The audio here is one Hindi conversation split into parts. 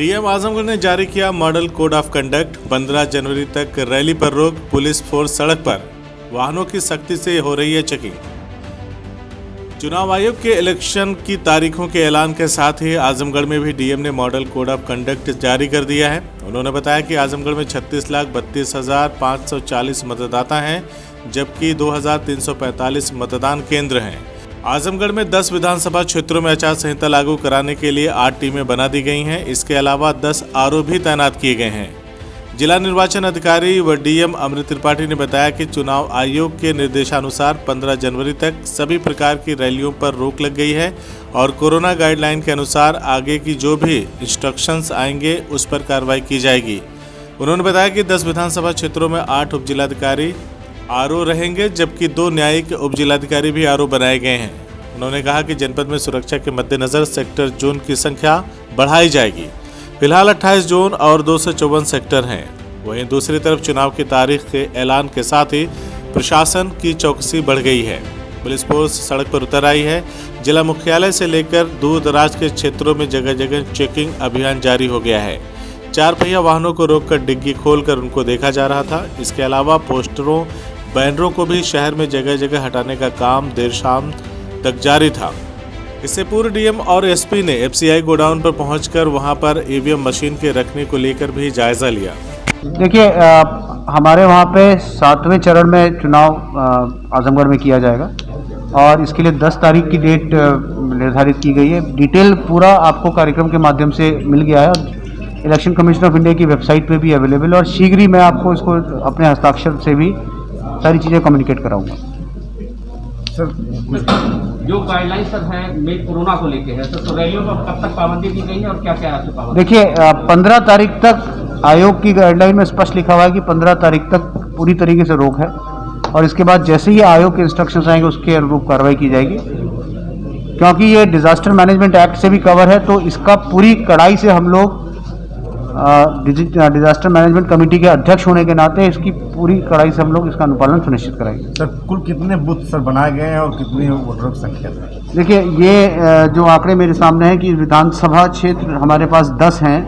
डीएम आजमगढ़ ने जारी किया मॉडल कोड ऑफ कंडक्ट। 15 जनवरी तक रैली पर रोक, पुलिस फोर्स सड़क पर, वाहनों की सख्ती से हो रही है चेकिंग। चुनाव आयोग के इलेक्शन की तारीखों के ऐलान के साथ ही आजमगढ़ में भी डीएम ने मॉडल कोड ऑफ कंडक्ट जारी कर दिया है। उन्होंने बताया कि आजमगढ़ में 36,32,540 मतदाता हैं, जबकि 2,345 मतदान केंद्र हैं। आजमगढ़ में 10 विधानसभा क्षेत्रों में आचार संहिता लागू कराने के लिए 8 टीमें बना दी गई हैं। इसके अलावा 10 आरओ भी तैनात किए गए हैं। जिला निर्वाचन अधिकारी व डीएम अमृत त्रिपाठी ने बताया कि चुनाव आयोग के निर्देशानुसार 15 जनवरी तक सभी प्रकार की रैलियों पर रोक लग गई है और कोरोना गाइडलाइन के अनुसार आगे की जो भी इंस्ट्रक्शंस आएंगे उस पर कार्रवाई की जाएगी। उन्होंने बताया कि 10 विधानसभा क्षेत्रों में 8 उप जिलाधिकारी आरओ रहेंगे, जबकि 2 न्यायिक उप जिलाधिकारी भी आरओ बनाए गए हैं। उन्होंने कहा कि जनपद में सुरक्षा के मद्देनजर सेक्टर जोन की संख्या बढ़ाई जाएगी। फिलहाल 28 जोन और 254 सेक्टर हैं। वहीं दूसरी तरफ चुनाव की तारीख के ऐलान के साथ ही प्रशासन की चौकसी बढ़ गई है। पुलिस फोर्स सड़क पर उतर आई है। जिला मुख्यालय से लेकर दूर दराज के क्षेत्रों में जगह जगह चेकिंग अभियान जारी हो गया है। 4 पहिया वाहनों को रोककर डिग्गी खोलकर उनको देखा जा रहा था। इसके अलावा पोस्टरों, बैनरों को भी शहर में जगह जगह हटाने का काम देर शाम तक जारी था। इससे पूर्व डीएम और एसपी ने एफसीआई गोडाउन पर पहुंचकर वहां पर ईवीएम मशीन के रखने को लेकर भी जायजा लिया। देखिए, हमारे वहाँ पे 7वें चरण में चुनाव आजमगढ़ में किया जाएगा और इसके लिए 10 तारीख की डेट निर्धारित की गई है। डिटेल पूरा आपको कार्यक्रम के माध्यम से मिल गया है और इलेक्शन कमीशन ऑफ इंडिया की वेबसाइट पे भी अवेलेबल है और शीघ्र ही मैं आपको इसको अपने हस्ताक्षर से भी सारी चीज़ें कम्युनिकेट कराऊंगा। सर, जो गाइडलाइन सर है में कोरोना को लेके है, तो रैलियों पर कब तक पाबंदी की गई है और क्या क्या है पाबंदी? देखिए, 15 तारीख तक आयोग की गाइडलाइन में स्पष्ट लिखा हुआ है कि 15 तारीख तक पूरी तरीके से रोक है और इसके बाद जैसे ही आयोग के इंस्ट्रक्शंस आएंगे उसके अनुरूप कार्रवाई की जाएगी। क्योंकि ये डिजास्टर मैनेजमेंट एक्ट से भी कवर है तो इसका पूरी कड़ाई से हम लोग डिजास्टर मैनेजमेंट कमेटी के अध्यक्ष होने के नाते इसकी पूरी कड़ाई से हम लोग इसका अनुपालन सुनिश्चित कराएंगे। सर, कुल कितने बूथ सर बनाए गए हैं और कितनी वोटरों की संख्या है? देखिए, ये जो आंकड़े मेरे सामने हैं कि विधानसभा क्षेत्र हमारे पास 10 हैं,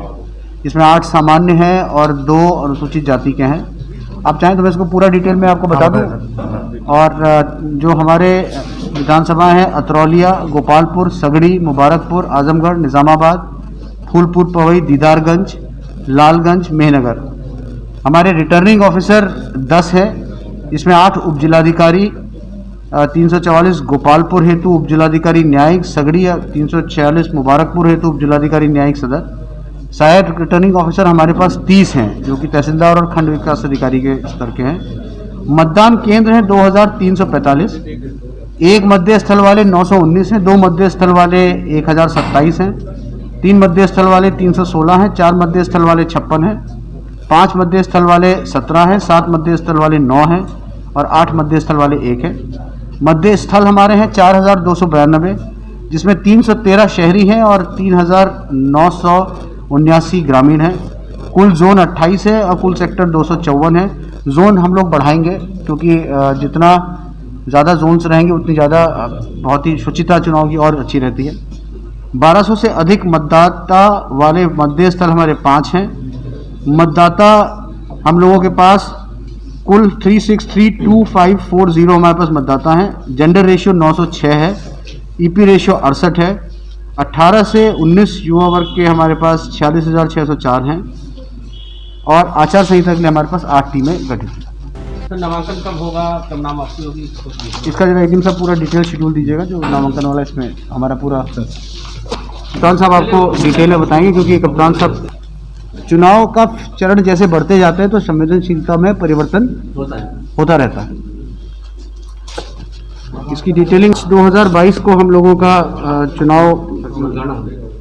जिसमें 8 सामान्य हैं और 2 अनुसूचित जाति के हैं। आप चाहें तो मैं इसको पूरा डिटेल में आपको बता दूं। और जो हमारे विधानसभा हैं अतरौलिया, गोपालपुर, सगड़ी, मुबारकपुर, आजमगढ़, निज़ामाबाद, फूलपुर, पवई, दीदारगंज, लालगंज, मेहनगर। हमारे रिटर्निंग ऑफिसर 10 है, इसमें 8 उप जिलाधिकारी, 344 गोपालपुर हेतु उप जिलाधिकारी न्यायिक सगड़ी, 346 मुबारकपुर हेतु उप जिलाधिकारी न्यायिक सदर। सहायक रिटर्निंग ऑफिसर हमारे पास 30 हैं, जो कि तहसीलदार और खंड विकास अधिकारी के स्तर के हैं। मतदान केंद्र हैं 2345, 1 मध्य स्थल वाले 919 हैं, 2 मध्य स्थल वाले 1027 हैं, 3 मध्य स्थल वाले 316 हैं, 4 मध्य स्थल वाले 56 हैं, 5 मध्य स्थल वाले 17 हैं, 7 मध्य स्थल वाले 9 हैं और 8 मध्य स्थल वाले 1 हैं। मध्य स्थल हमारे हैं 4292, जिसमें 313 शहरी हैं और 3979 ग्रामीण हैं। कुल जोन 28 है और कुल सेक्टर 254 है। जोन हम लोग बढ़ाएंगे क्योंकि जितना ज़्यादा जोन्स रहेंगे उतनी ज़्यादा बहुत ही शुचिता चुनाव की और अच्छी रहती है। 1200 से अधिक मतदाता वाले मध्य स्थल हमारे 5 हैं। मतदाता हम लोगों के पास कुल 3632540 हमारे पास मतदाता हैं। जेंडर रेशियो 906 है, ईपी रेशियो 68 है। 18 से 19 युवा वर्ग के हमारे पास 46,604 हैं और आचार संहिता के लिए हमारे पास 8 टीमें गठित हैं। सर, नामांकन कब होगा, कब नाम वापसी होगी? इसका जरा एकदम सा पूरा डिटेल शेड्यूल दीजिएगा जो नामांकन वाला, इसमें हमारा पूरा कप्तान साहब आपको डिटेल में बताएंगे, क्योंकि कप्तान साहब चुनाव का चरण जैसे बढ़ते जाते हैं तो संवेदनशीलता में परिवर्तन होता रहता है। इसकी डिटेलिंग 2022 को हम लोगों का चुनाव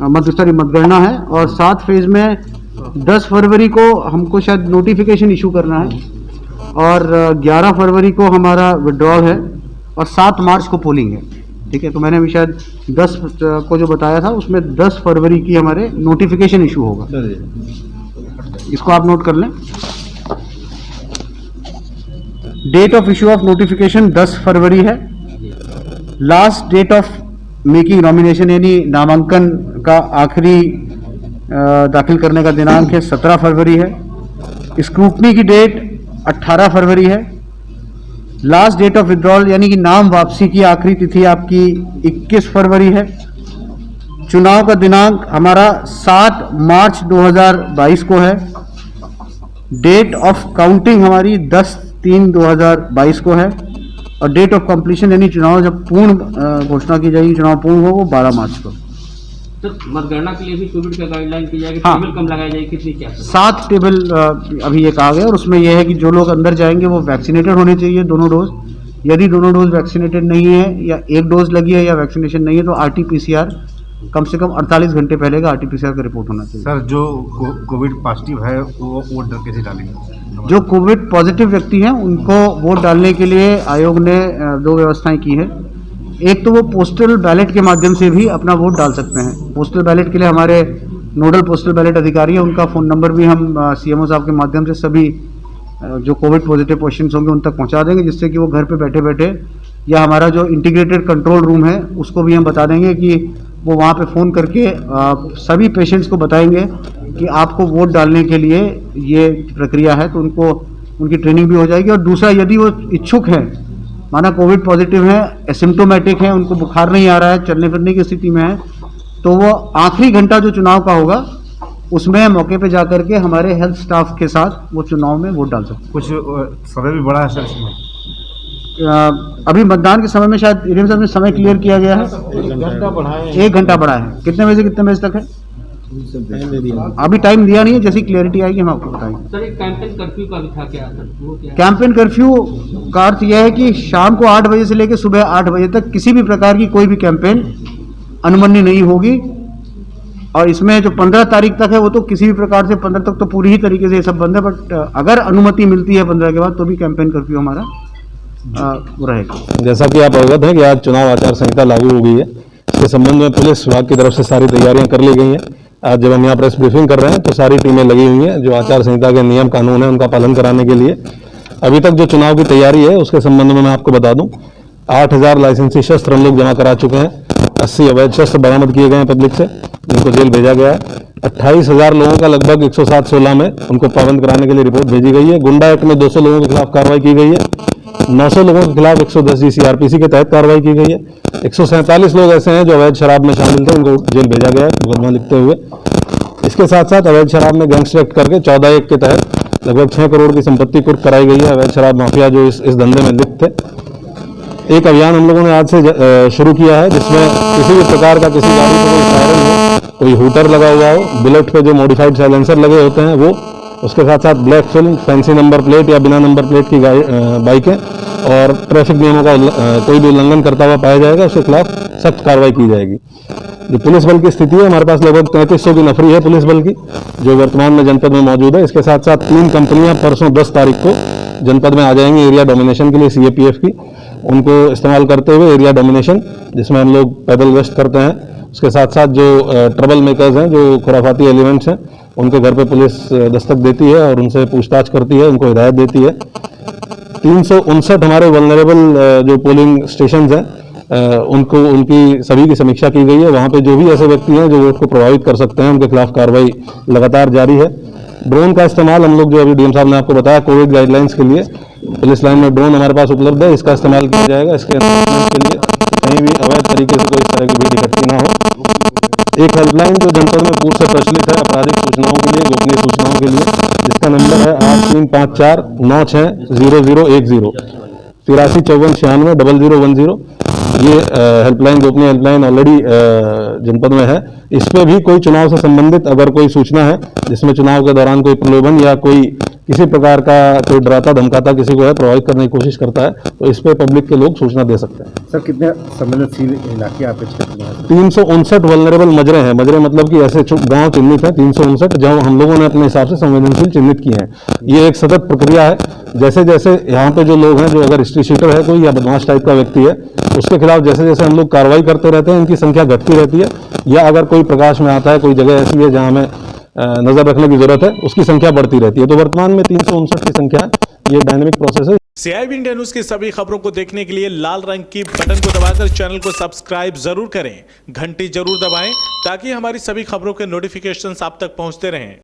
मतगणना है और 7 फेज में 10 फरवरी को हमको शायद नोटिफिकेशन इशू करना है और 11 फरवरी को हमारा विड्रॉल है और 7 मार्च को पोलिंग है। ठीक है, तो मैंने अभी शायद 10 को जो बताया था उसमें 10 फरवरी की हमारे नोटिफिकेशन इशू होगा। इसको आप नोट कर लें। Date of issue of notification 10 फरवरी है। Last date of making nomination यानी नामांकन का आखिरी दाखिल करने का दिनांक है 17 फरवरी है। स्क्रूटनी की डेट 18 फरवरी है। लास्ट डेट ऑफ विड्रॉल यानी कि नाम वापसी की आखिरी तिथि आपकी 21 फरवरी है। चुनाव का दिनांक हमारा 7 मार्च 2022 को है। डेट ऑफ काउंटिंग हमारी 10/3/2022 को है और डेट ऑफ कंप्लीशन यानी चुनाव जब पूर्ण घोषणा की जाएगी, चुनाव पूर्ण हो, वो 12 मार्च को। तो मतगणना के लिए भी कोविड का गाइडलाइन की जाएगी, हाँ। टेबल कम लगाई जाएगी, कितनी क्या 7 टेबल अभी ये कहा गया और उसमें यह है कि जो लोग अंदर जाएंगे वो वैक्सीनेटेड होने चाहिए दोनों डोज। यदि दोनों डोज वैक्सीनेटेड नहीं है या एक डोज लगी है या वैक्सीनेशन नहीं है तो RT-PCR कम से कम 48 घंटे पहले का RT-PCR का रिपोर्ट होना चाहिए। सर जो कोविड पॉजिटिव है वो वोट कैसे डालेंगे? जो कोविड पॉजिटिव व्यक्ति हैं उनको वोट डालने के लिए आयोग ने 2 व्यवस्थाएं की है। एक तो वो पोस्टल बैलेट के माध्यम से भी अपना वोट डाल सकते हैं। पोस्टल बैलेट के लिए हमारे नोडल पोस्टल बैलेट अधिकारी है, उनका फ़ोन नंबर भी हम CMO साहब के माध्यम से सभी जो कोविड पॉजिटिव पेशेंट्स होंगे उन तक पहुंचा देंगे, जिससे कि वो घर पे बैठे बैठे या हमारा जो इंटीग्रेटेड कंट्रोल रूम है उसको भी हम बता देंगे कि वो वहाँ पे फ़ोन करके सभी पेशेंट्स को बताएंगे कि आपको वोट डालने के लिए ये प्रक्रिया है, तो उनको उनकी ट्रेनिंग भी हो जाएगी। और दूसरा, यदि वो इच्छुक हैं, माना कोविड पॉजिटिव है, एसिम्प्टोमेटिक है, उनको बुखार नहीं आ रहा है, चलने फिरने की स्थिति में है, तो वो आखिरी घंटा जो चुनाव का होगा उसमें मौके पे जाकर के हमारे हेल्थ स्टाफ के साथ वो चुनाव में वोट डाल सकते हैं। कुछ समय भी बड़ा है सर इसमें? अभी मतदान के समय में शायद ईडीएम साहब ने समय क्लियर किया गया है, 1 घंटा बढ़ा है। कितने बजे से कितने बजे तक है अभी टाइम दिया नहीं है, जैसी क्लियरिटी आएगी हम आपको बताएंगे। सर एक कैंपेन कर्फ्यू का भी था क्या सर, वो क्या? कैंपेन कर्फ्यू का अर्थ यह है कि शाम को 8 बजे से लेकर सुबह 8 बजे तक किसी भी प्रकार की कोई भी कैंपेन अनुमन्य नहीं होगी। और इसमें जो 15 तारीख तक है वो तो किसी भी प्रकार से 15 तक तो पूरी ही तरीके से ये सब बंद है, बट अगर अनुमति मिलती है 15 के बाद तो भी कैंपेन कर्फ्यू हमारा वो रहेगा। जैसा कि आप अवगत हैं कि आज चुनाव आचार संहिता लागू हो गई है। इसके संबंध में पुलिस विभाग की तरफ से सारी तैयारियां कर ली गई हैं। आज जब हम यहाँ प्रेस ब्रीफिंग कर रहे हैं तो सारी टीमें लगी हुई हैं जो आचार संहिता के नियम कानून है उनका पालन कराने के लिए। अभी तक जो चुनाव की तैयारी है उसके संबंध में मैं आपको बता दूं, 8000 लाइसेंसी शस्त्र हम लोग जमा करा चुके हैं। 80 अवैध शस्त्र बरामद किए गए हैं पब्लिक से, जिनको जेल भेजा गया है। 28,000 लोगों का लगभग 107-16 में उनको पाबंद कराने के लिए रिपोर्ट भेजी गई है। गुंडा एक्ट में 200 लोगों के खिलाफ कार्रवाई की गई है। 900 लोगों के खिलाफ 110 CRPC के तहत कार्रवाई की गई है। 147 लोग ऐसे हैं जो अवैध शराब में शामिल थे, उनको जेल भेजा गया है मुकदमा लिखते हुए। इसके साथ साथ अवैध शराब में गैंगस्टर एक्ट करके 14(1) के तहत लगभग 6 करोड़ की संपत्ति कुर्क कराई गई है। अवैध शराब माफिया जो इस धंधे में लिप्त थे। एक अभियान हम लोगों ने आज से शुरू किया है जिसमें किसी भी प्रकार का किसी गाड़ी पर कोई सायरन हो, कोई हूटर लगा हुआ हो, बुलेट पे जो मॉडिफाइड साइलेंसर लगे होते हैं वो, उसके साथ साथ black film, fancy number plate या बिना नंबर प्लेट की बाइकें और ट्रैफिक नियमों का कोई भी उल्लंघन करता हुआ पाया जाएगा उसके खिलाफ सख्त कार्रवाई की जाएगी। जो पुलिस बल की स्थिति है, हमारे पास लगभग 3300 की नफरी है पुलिस बल की जो वर्तमान में जनपद में मौजूद है। इसके साथ साथ 3 कंपनियां परसों 10 तारीख को जनपद में आ जाएंगी एरिया डोमिनेशन के लिए CAPF की। उनको इस्तेमाल करते हुए एरिया डोमिनेशन जिसमें हम लोग पैदल गश्त करते हैं, उसके साथ साथ जो ट्रबल मेकर्स हैं, जो खुराफाती एलिमेंट्स हैं, उनके घर पे पुलिस दस्तक देती है और उनसे पूछताछ करती है, उनको हिदायत देती है। 359 हमारे वल्नरेबल जो पोलिंग स्टेशन हैं उनको उनकी सभी की समीक्षा की गई है। वहाँ पे जो भी ऐसे व्यक्ति हैं जो वोट को प्रभावित कर सकते हैं उनके खिलाफ कार्रवाई लगातार जारी है। ड्रोन का इस्तेमाल हम लोग जो अभी DM साहब ने आपको बताया कोविड गाइडलाइंस के लिए पुलिस लाइन में ड्रोन हमारे पास उपलब्ध है, इसका इस्तेमाल किया जाएगा इसके एनफोर्समेंट के लिए, कहीं भी अवैध तरीके से कोई इस तरह की भीड़ इकट्ठी ना हो। एक हेल्पलाइन जो जनपद में पूर्व से प्रचलित है आपराधिक सूचनाओं के लिए, गोपनीय सूचनाओं के लिए, जिसका नंबर है 8354 960010 8354 96 0010। ये हेल्पलाइन, गोपनीय हेल्पलाइन ऑलरेडी जनपद में है। इस पे भी कोई चुनाव से संबंधित अगर कोई सूचना है जिसमें चुनाव के दौरान कोई प्रलोभन या कोई किसी प्रकार का कोई डराता धमकाता किसी को है प्रभावित करने की कोशिश करता है तो इस पे पब्लिक के लोग सूचना दे सकते हैं। सर कितने संवेदनशील इलाके आपके क्षेत्र में हैं? 359 वल्नरेबल मजरे हैं। मजरे मतलब कि ऐसे गांव चिन्हित हैं 359 जहाँ हम लोगों ने अपने हिसाब से संवेदनशील चिन्हित किए हैं। ये एक सतत प्रक्रिया है। जैसे जैसे यहाँ पे जो लोग हैं, जो अगर हिस्ट्री शीटर है कोई या बदमाश टाइप का व्यक्ति है, उसके खिलाफ जैसे जैसे हम लोग कार्रवाई करते रहते हैं इनकी संख्या घटती रहती है। या अगर कोई प्रकाश में आता है, कोई जगह ऐसी है जहाँ हमें नजर रखने की जरूरत है, उसकी संख्या बढ़ती रहती है। तो वर्तमान में 359 की संख्या है। ये डायनेमिक प्रोसेस है। CIB इंडिया न्यूज की सभी खबरों को देखने के लिए लाल रंग की बटन को दबाकर चैनल को सब्सक्राइब जरूर करें, घंटी जरूर दबाएं ताकि हमारी सभी खबरों के नोटिफिकेशंस आप तक पहुंचते रहें।